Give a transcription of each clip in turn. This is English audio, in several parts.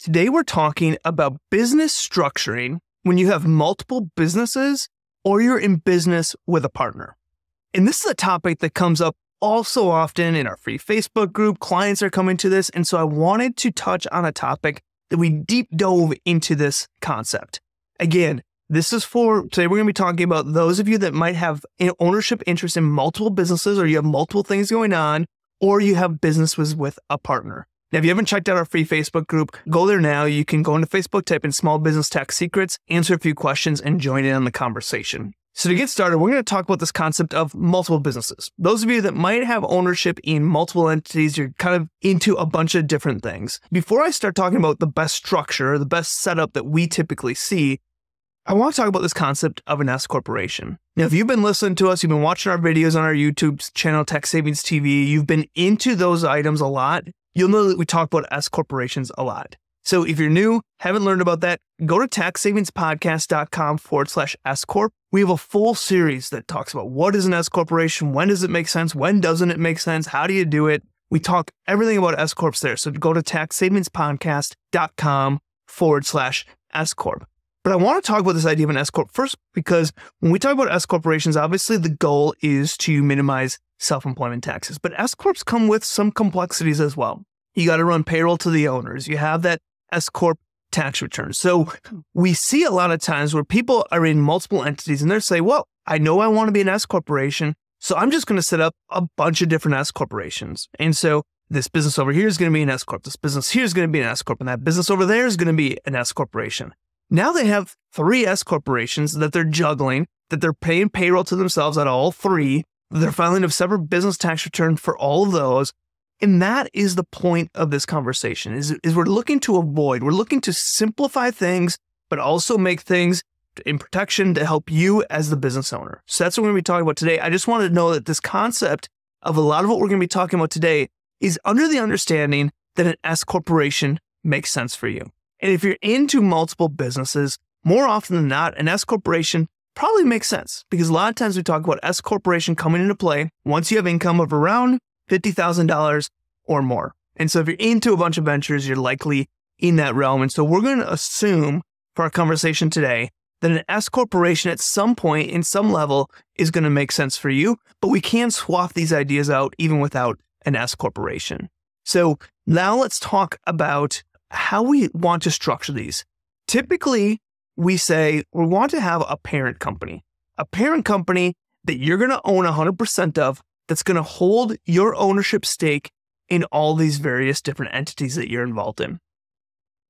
Today we're talking about business structuring when you have multiple businesses or you're in business with a partner. And this is a topic that comes up all so often in our free Facebook group. Clients are coming to this, and so I wanted to touch on a topic that we deep dove into this concept. Again, this is for, today we're going to be talking about those of you that might have an ownership interest in multiple businesses, or you have multiple things going on, or you have businesses with a partner. Now, if you haven't checked out our free Facebook group, go there now. You can go into Facebook, type in Small Business Tax Secrets, answer a few questions, and join in on the conversation. So to get started, we're going to talk about this concept of multiple businesses. Those of you that might have ownership in multiple entities, you're kind of into a bunch of different things. Before I start talking about the best structure, the best setup that we typically see, I want to talk about this concept of an S corporation. Now, if you've been listening to us, you've been watching our videos on our YouTube channel, Tax Savings TV, you've been into those items a lot, you'll know that we talk about S corporations a lot. So if you're new, haven't learned about that, go to taxsavingspodcast.com/S Corp. We have a full series that talks about what is an S corporation, when does it make sense, when doesn't it make sense, how do you do it? We talk everything about S Corps there. So go to taxsavingspodcast.com/S Corp. But I want to talk about this idea of an S Corp first, because when we talk about S corporations, obviously the goal is to minimize self-employment taxes. But S Corps come with some complexities as well. You got to run payroll to the owners. You have that S Corp tax return. So we see a lot of times where people are in multiple entities and they're saying, well, I know I want to be an S corporation, so I'm just going to set up a bunch of different S corporations. And so this business over here is going to be an S Corp. This business here is going to be an S Corp. And that business over there is going to be an S corporation. Now they have 3 S corporations that they're juggling, that they're paying payroll to themselves at all 3. They're filing a separate business tax return for all of those. And that is the point of this conversation, is we're looking to avoid, we're looking to simplify things, but also make things in protection to help you as the business owner. So that's what we're going to be talking about today. I just wanted to know that this concept of a lot of what we're going to be talking about today is under the understanding that an S corporation makes sense for you. And if you're into multiple businesses, more often than not, an S corporation probably makes sense, because a lot of times we talk about S corporation coming into play once you have income of around $50,000 or more. And so if you're into a bunch of ventures, you're likely in that realm. And so we're going to assume for our conversation today that an S corporation at some point in some level is going to make sense for you, but we can swap these ideas out even without an S corporation. So now let's talk about how we want to structure these. Typically, we say we want to have a parent company that you're going to own 100% of, that's going to hold your ownership stake in all these various different entities that you're involved in.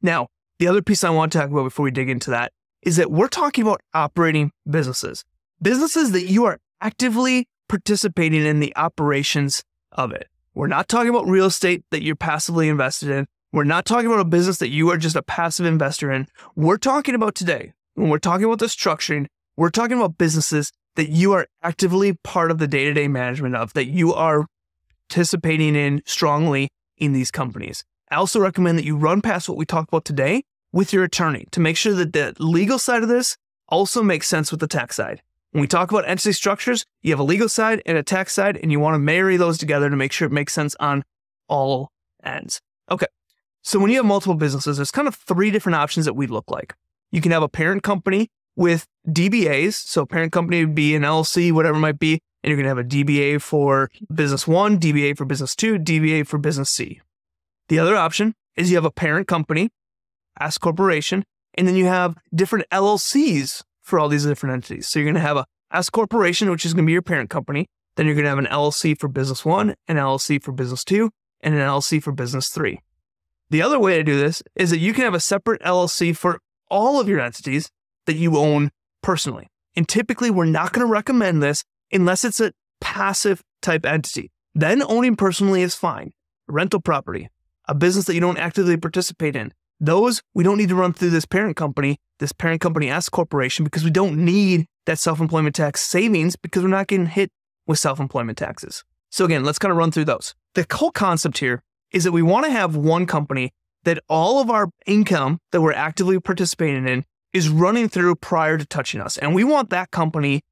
Now, the other piece I want to talk about before we dig into that is that we're talking about operating businesses that you are actively participating in the operations of it. We're not talking about real estate that you're passively invested in. We're not talking about a business that you are just a passive investor in. We're talking about today, when we're talking about the structuring, we're talking about businesses that you are actively part of the day-to-day management of, that you are participating in strongly in these companies. I also recommend that you run past what we talked about today with your attorney to make sure that the legal side of this also makes sense with the tax side. When we talk about entity structures, you have a legal side and a tax side, and you want to marry those together to make sure it makes sense on all ends. Okay, so when you have multiple businesses, there's kind of 3 different options that we look like. You can have a parent company with DBAs. So parent company would be an LLC, whatever it might be. And you're going to have a DBA for business 1, DBA for business 2, DBA for business C. The other option is you have a parent company, S corporation, and then you have different LLCs for all these different entities. So you're going to have a S corporation, which is going to be your parent company. Then you're going to have an LLC for business 1, an LLC for business 2, and an LLC for business 3. The other way to do this is that you can have a separate LLC for all of your entities that you own personally. And typically, we're not going to recommend this unless it's a passive type entity. Then owning personally is fine. Rental property, a business that you don't actively participate in, those we don't need to run through this parent company S corporation, because we don't need that self-employment tax savings because we're not getting hit with self-employment taxes. So again, let's kind of run through those. The whole concept here is that we want to have one company that all of our income that we're actively participating in is running through prior to touching us. And we want that company,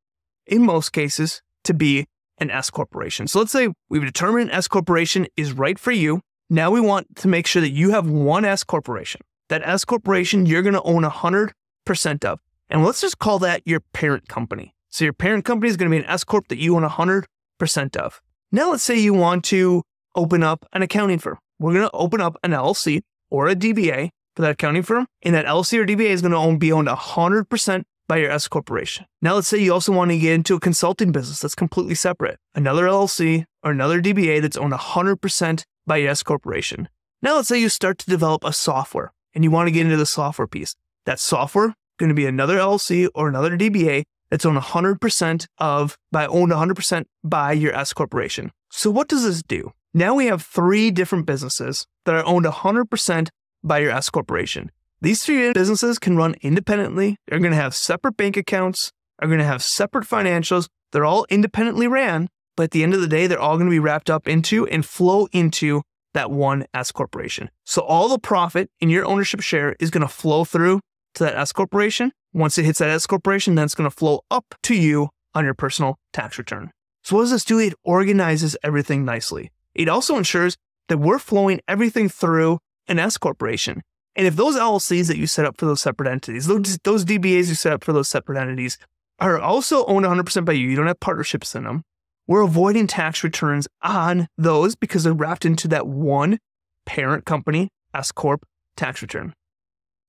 in most cases, to be an S corporation. So let's say we've determined an S corporation is right for you. Now we want to make sure that you have one S corporation. that S corporation you're going to own 100% of. And let's just call that your parent company. So your parent company is going to be an S Corp that you own 100% of. Now let's say you want to open up an accounting firm. We're going to open up an LLC or a DBA for that accounting firm, and that LLC or DBA is going to be owned 100% by your S corporation. Now let's say you also want to get into a consulting business that's completely separate. Another LLC or another DBA that's owned 100% by your S corporation. Now let's say you start to develop a software and you want to get into the software piece. That software going to be another LLC or another DBA that's owned 100% by your S corporation. So what does this do? Now we have 3 different businesses that are owned 100% by your S corporation. These 3 businesses can run independently. They're going to have separate bank accounts, are going to have separate financials. They're all independently ran, but at the end of the day, they're all going to be wrapped up into and flow into that one S corporation. So all the profit in your ownership share is going to flow through to that S corporation. Once it hits that S corporation, then it's going to flow up to you on your personal tax return. So what does this do? It organizes everything nicely. It also ensures that we're flowing everything through an S corporation. And if those LLCs that you set up for those separate entities, those DBAs you set up for those separate entities are also owned 100% by you, you don't have partnerships in them, we're avoiding tax returns on those because they're wrapped into that one parent company, S Corp, tax return.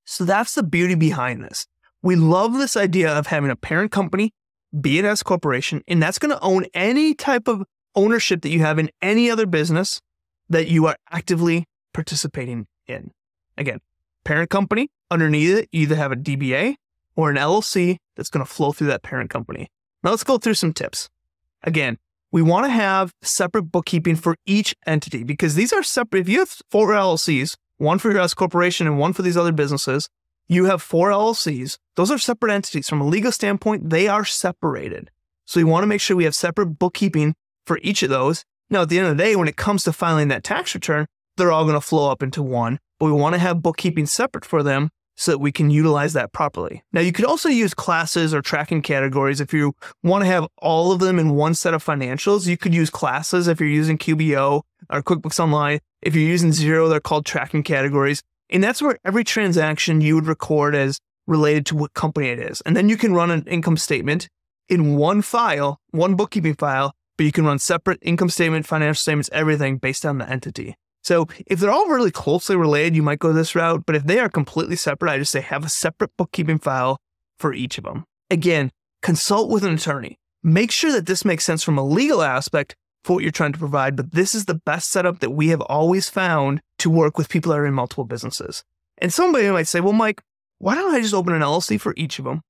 So that's the beauty behind this. We love this idea of having a parent company be an S corporation, and that's going to own any type of ownership that you have in any other business that you are actively participating in. Again, parent company, underneath it, you either have a DBA or an LLC that's going to flow through that parent company. Now let's go through some tips. Again, we want to have separate bookkeeping for each entity because these are separate. If you have 4 LLCs, one for your S corporation and one for these other businesses, you have 4 LLCs. Those are separate entities. From a legal standpoint, they are separated. So we want to make sure we have separate bookkeeping for each of those. Now, at the end of the day, when it comes to filing that tax return, they're all going to flow up into one, but we want to have bookkeeping separate for them so that we can utilize that properly. Now, you could also use classes or tracking categories. If you want to have all of them in one set of financials, you could use classes if you're using QBO or QuickBooks Online. If you're using Xero, they're called tracking categories. And that's where every transaction you would record as related to what company it is. And then you can run an income statement in one file, one bookkeeping file, but you can run separate income statement, financial statements, everything based on the entity. So if they're all really closely related, you might go this route, but if they are completely separate, I just say have a separate bookkeeping file for each of them. Again, consult with an attorney. Make sure that this makes sense from a legal aspect for what you're trying to provide, but this is the best setup that we have always found to work with people that are in multiple businesses. And somebody might say, well, Mike, why don't I just open an LLC for each of them?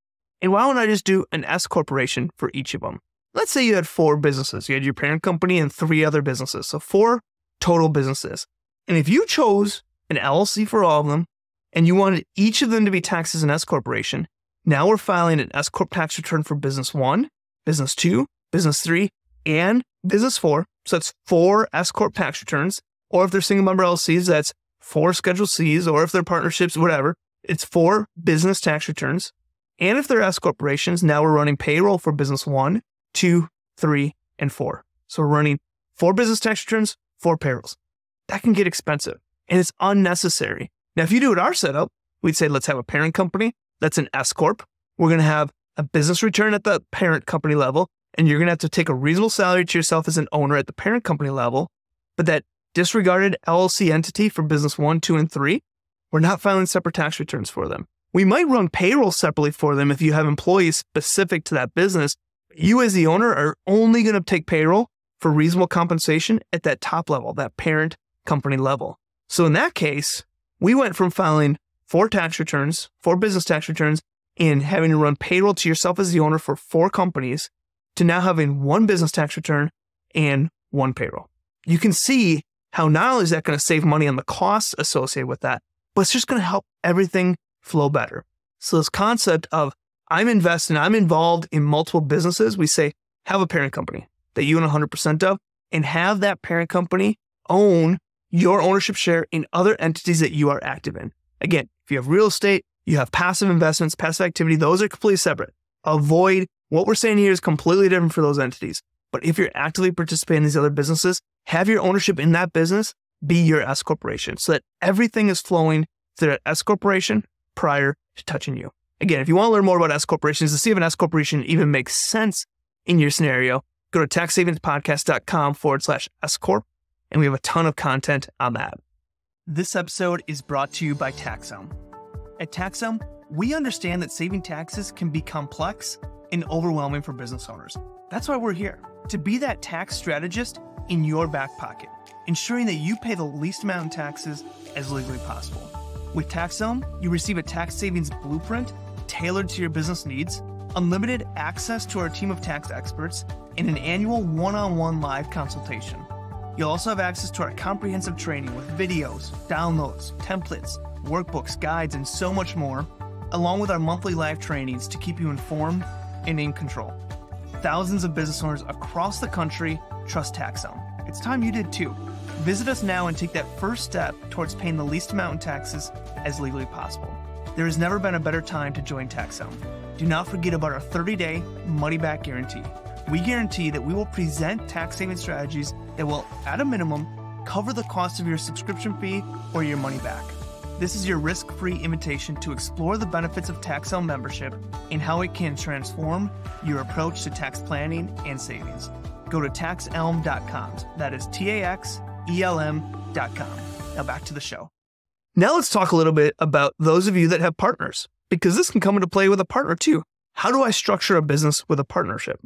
And why don't I just do an S corporation for each of them? Let's say you had 4 businesses. You had your parent company and 3 other businesses. So 4 total businesses. And if you chose an LLC for all of them and you wanted each of them to be taxed as an S corporation, now we're filing an S Corp tax return for business 1, business 2, business 3, and business 4. So that's 4 S Corp tax returns. Or if they're single member LLCs, that's 4 Schedule Cs, or if they're partnerships, whatever, it's 4 business tax returns. And if they're S corporations, now we're running payroll for business 1, 2, 3, and 4. So we're running 4 business tax returns, 4 payrolls. That can get expensive and it's unnecessary. Now, if you do it our setup, we'd say, let's have a parent company. That's an S Corp. We're going to have a business return at the parent company level, and you're going to have to take a reasonable salary to yourself as an owner at the parent company level. But that disregarded LLC entity for business 1, 2, and 3, we're not filing separate tax returns for them. We might run payroll separately for them if you have employees specific to that business. You as the owner are only going to take payroll for reasonable compensation at that top level, that parent company level. So in that case, we went from filing 4 tax returns, 4 business tax returns, and having to run payroll to yourself as the owner for 4 companies to now having 1 business tax return and 1 payroll. You can see how not only is that going to save money on the costs associated with that, but it's just going to help everything flow better. So this concept of I'm involved in multiple businesses, we say have a parent company that you own 100% of, and have that parent company own your ownership share in other entities that you are active in. Again, if you have real estate, you have passive investments, passive activity, those are completely separate. Avoid what we're saying here is completely different for those entities. But if you're actively participating in these other businesses, have your ownership in that business be your S corporation so that everything is flowing to that S Corporation prior to touching you. Again, if you want to learn more about S Corporations to see if an S Corporation even makes sense in your scenario, go to taxsavingspodcast.com/S Corp, and we have a ton of content on that. This episode is brought to you by TaxSome. At TaxSome, we understand that saving taxes can be complex and overwhelming for business owners. That's why we're here, to be that tax strategist in your back pocket, ensuring that you pay the least amount in taxes as legally possible. With TaxSome, you receive a tax savings blueprint tailored to your business needs, unlimited access to our team of tax experts, and an annual one-on-one live consultation. You'll also have access to our comprehensive training with videos, downloads, templates, workbooks, guides, and so much more, along with our monthly live trainings to keep you informed and in control. Thousands of business owners across the country trust TaxSome. It's time you did too. Visit us now and take that first step towards paying the least amount in taxes as legally possible. There has never been a better time to join TaxSome. Do not forget about our 30-day money-back guarantee. We guarantee that we will present tax-saving strategies that will, at a minimum, cover the cost of your subscription fee or your money back. This is your risk-free invitation to explore the benefits of TaxSome membership and how it can transform your approach to tax planning and savings. Go to taxelm.com. That is TaxELM.com. Now back to the show. Now let's talk a little bit about those of you that have partners, because this can come into play with a partner too. How do I structure a business with a partnership?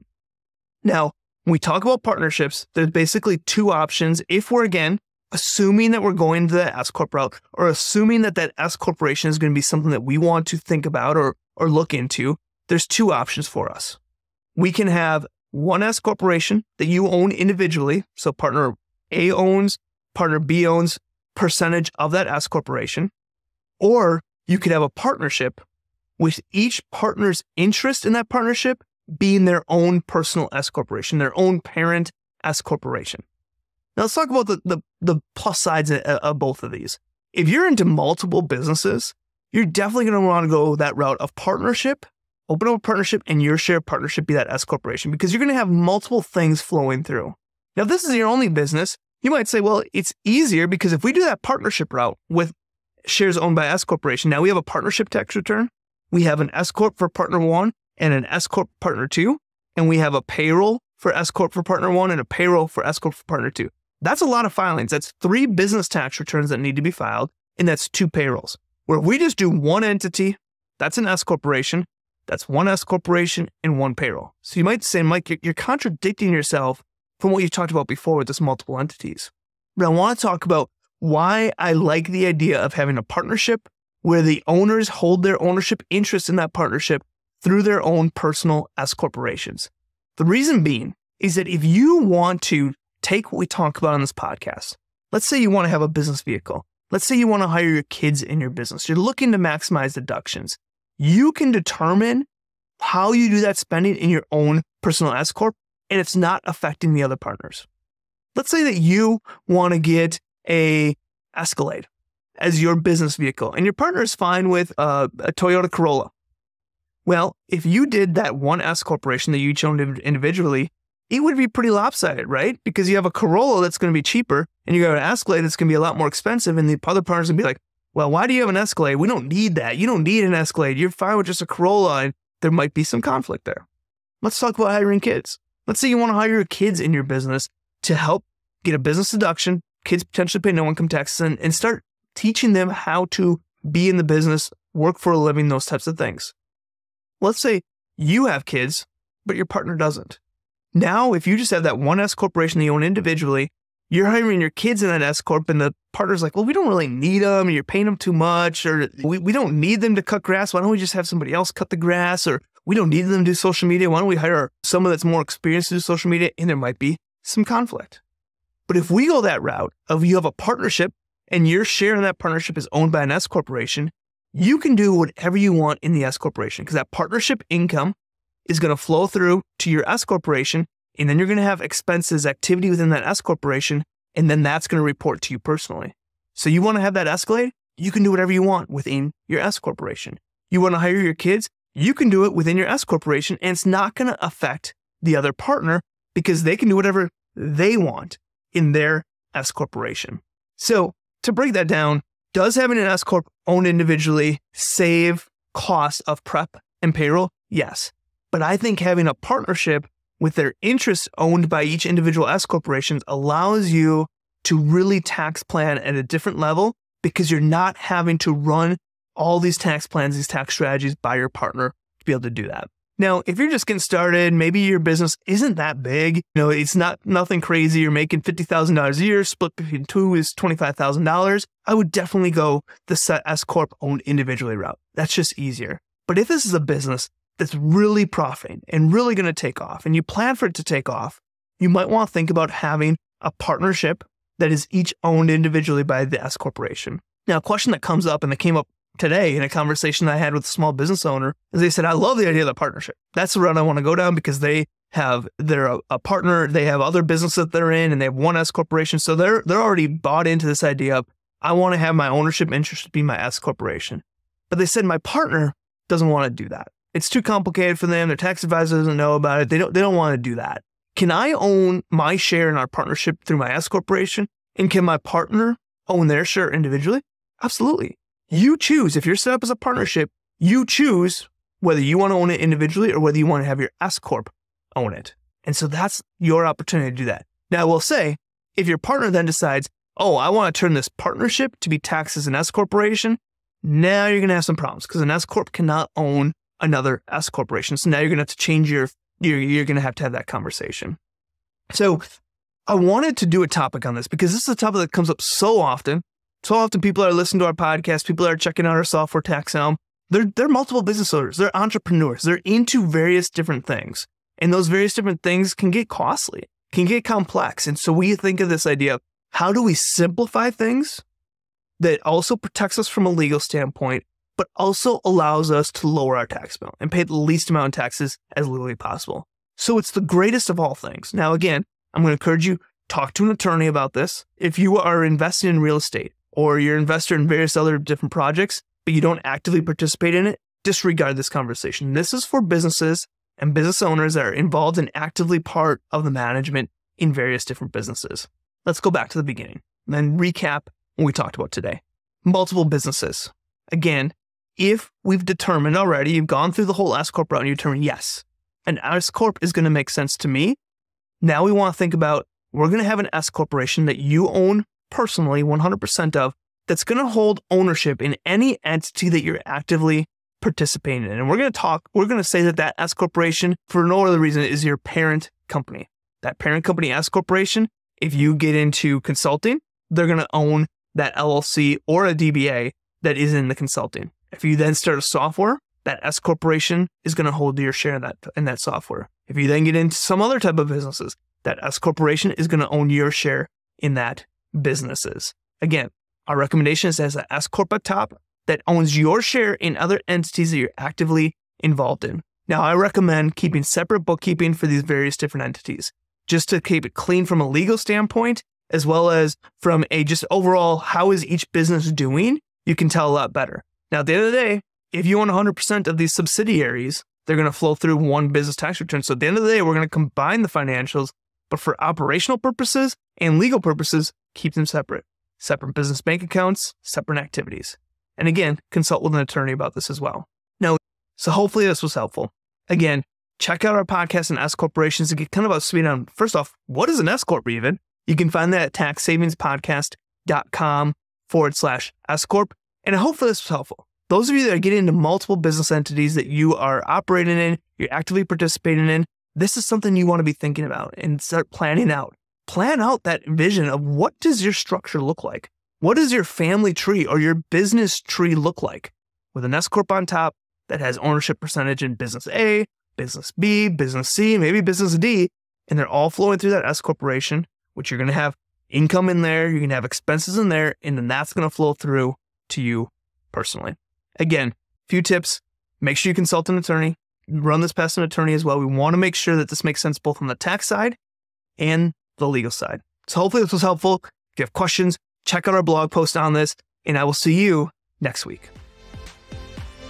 Now, when we talk about partnerships, there's basically two options. If we're, again, assuming that we're going to the S Corp route, or assuming that that S Corporation is going to be something that we want to think about or look into, there's two options for us. We can have one S Corporation that you own individually. So partner A owns, partner B owns percentage of that S Corporation. Or you could have a partnership with each partner's interest in that partnership being their own personal S Corporation, their own parent S Corporation. Now let's talk about the plus sides of both of these. If you're into multiple businesses, you're definitely going to want to go that route of partnership, open up a partnership, and your share partnership be that S Corporation, because you're going to have multiple things flowing through. Now, if this is your only business, you might say, well, it's easier because if we do that partnership route with shares owned by S Corporation, now we have a partnership tax return, we have an S Corp for partner one and an S Corp for partner two, and we have a payroll for S Corp for partner one and a payroll for S Corp for partner two. That's a lot of filings. That's 3 business tax returns that need to be filed, and that's 2 payrolls. Where if we just do one entity, that's an S Corporation, that's one S Corporation and one payroll. So you might say, Mike, you're contradicting yourself from what you talked about before with this multiple entities. But I want to talk about why I like the idea of having a partnership where the owners hold their ownership interest in that partnership through their own personal S Corporations. The reason being is that if you want to take what we talk about on this podcast, let's say you want to have a business vehicle. Let's say you want to hire your kids in your business. You're looking to maximize deductions. You can determine how you do that spending in your own personal S Corp, and it's not affecting the other partners. Let's say that you want to get a Escalade as your business vehicle, and your partner is fine with a Toyota Corolla. Well, if you did that one S Corporation that you each owned individually, it would be pretty lopsided, right? Because you have a Corolla that's going to be cheaper, and you got an Escalade that's going to be a lot more expensive, and the other partners will be like, well, why do you have an Escalade? We don't need that. You don't need an Escalade. You're fine with just a Corolla, and there might be some conflict there. Let's talk about hiring kids. Let's say you want to hire your kids in your business to help get a business deduction, kids potentially pay no income taxes, and start teaching them how to be in the business, work for a living, those types of things. Let's say you have kids, but your partner doesn't. Now, if you just have that one S Corporation that you own individually, you're hiring your kids in that S Corp, and the partner's like, well, we don't really need them, or you're paying them too much, or we don't need them to cut grass. Why don't we just have somebody else cut the grass? Or we don't need them to do social media. Why don't we hire someone that's more experienced to do social media? And there might be some conflict. But if we go that route of you have a partnership and your share in that partnership is owned by an S Corporation, you can do whatever you want in the S Corporation, because that partnership income is going to flow through to your S Corporation, and then you're going to have expenses, activity within that S Corporation, and then that's going to report to you personally. So you want to have that Escalade? You can do whatever you want within your S Corporation. You want to hire your kids? You can do it within your S Corporation, and it's not going to affect the other partner because they can do whatever they want in their S Corporation. So to break that down, Does having an S Corp owned individually save costs of prep and payroll? Yes. But I think having a partnership with their interests owned by each individual S corporations allows you to really tax plan at a different level because you're not having to run all these tax plans, these tax strategies by your partner to be able to do that. Now, if you're just getting started, maybe your business isn't that big, it's nothing crazy. You're making $50,000 a year, split between two is $25,000. I would definitely go the S Corp owned individually route. That's just easier. But if this is a business that's really profiting and really going to take off, and you plan for it to take off, you might want to think about having a partnership that is each owned individually by the S corporation. Now, a question that comes up, and that came up today in a conversation I had with a small business owner, is they said, I love the idea of the partnership. That's the route I want to go down because they're a partner, they have other businesses that they're in, and they have one S corporation. So they're already bought into this idea of, I want to have my ownership interest be my S corporation. But they said, my partner doesn't want to do that. It's too complicated for them. Their tax advisor doesn't know about it. They don't want to do that. Can I own my share in our partnership through my S corporation? And can my partner own their share individually? Absolutely. You choose. If you're set up as a partnership, you choose whether you want to own it individually or whether you want to have your S Corp own it. And so that's your opportunity to do that. Now, I will say, if your partner then decides, oh, I want to turn this partnership to be taxed as an S corporation, now you're going to have some problems because an S Corp cannot own another S corporation. So now you're going to have to change you're going to have that conversation. So I wanted to do a topic on this because this is a topic that comes up so often. So often people are listening to our podcast, people are checking out our software tax helm. They're multiple business owners, they're entrepreneurs, they're into various different things. And those various different things can get costly, can get complex. And so we think of this idea of how do we simplify things that also protects us from a legal standpoint, but also allows us to lower our tax bill and pay the least amount of taxes as legally possible. So it's the greatest of all things. Now, again, I'm going to encourage you, talk to an attorney about this. If you are investing in real estate or you're an investor in various other different projects, but you don't actively participate in it, disregard this conversation. This is for businesses and business owners that are involved and actively part of the management in various different businesses. Let's go back to the beginning and then recap what we talked about today. Multiple businesses. Again, if we've determined already, you've gone through the whole S Corp route and you determine, yes, an S Corp is going to make sense to me. Now we want to think about, we're going to have an S corporation that you own personally 100% of, that's going to hold ownership in any entity that you're actively participating in. And we're going to say that S corporation, for no other reason, is your parent company. That parent company S corporation, if you get into consulting, they're going to own that LLC or a DBA that is in the consulting. If you then start a software, that S corporation is going to hold your share in that software. If you then get into some other type of businesses, that S corporation is going to own your share in that businesses. Again, our recommendation is as an S Corp at top that owns your share in other entities that you're actively involved in. Now, I recommend keeping separate bookkeeping for these various different entities, just to keep it clean from a legal standpoint, as well as from a just overall, how is each business doing? You can tell a lot better. Now, at the end of the day, if you own 100% of these subsidiaries, they're going to flow through one business tax return. So at the end of the day, we're going to combine the financials, but for operational purposes and legal purposes, keep them separate. Separate business bank accounts, separate activities. And again, consult with an attorney about this as well. Now, so hopefully this was helpful. Again, check out our podcast on S corporations to get kind of a speed on, first off, what is an S Corp even? You can find that at taxsavingspodcast.com/S Corp. And hopefully this was helpful. Those of you that are getting into multiple business entities that you are operating in, you're actively participating in, this is something you want to be thinking about and start planning out. Plan out that vision of what does your structure look like? What does your family tree or your business tree look like? With an S Corp on top that has ownership percentage in business A, business B, business C, maybe business D, and they're all flowing through that S corporation, which you're going to have income in there, you're going to have expenses in there, and then that's going to flow through to you personally. Again, few tips. Make sure you consult an attorney. Run this past an attorney as well. We want to make sure that this makes sense both on the tax side and the legal side. So hopefully this was helpful. If you have questions, check out our blog post on this, and I will see you next week.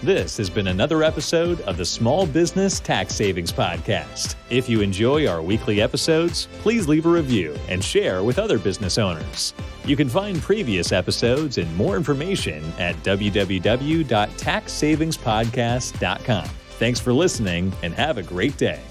This has been another episode of the Small Business Tax Savings Podcast. If you enjoy our weekly episodes, please leave a review and share with other business owners. You can find previous episodes and more information at www.taxsavingspodcast.com. Thanks for listening and have a great day.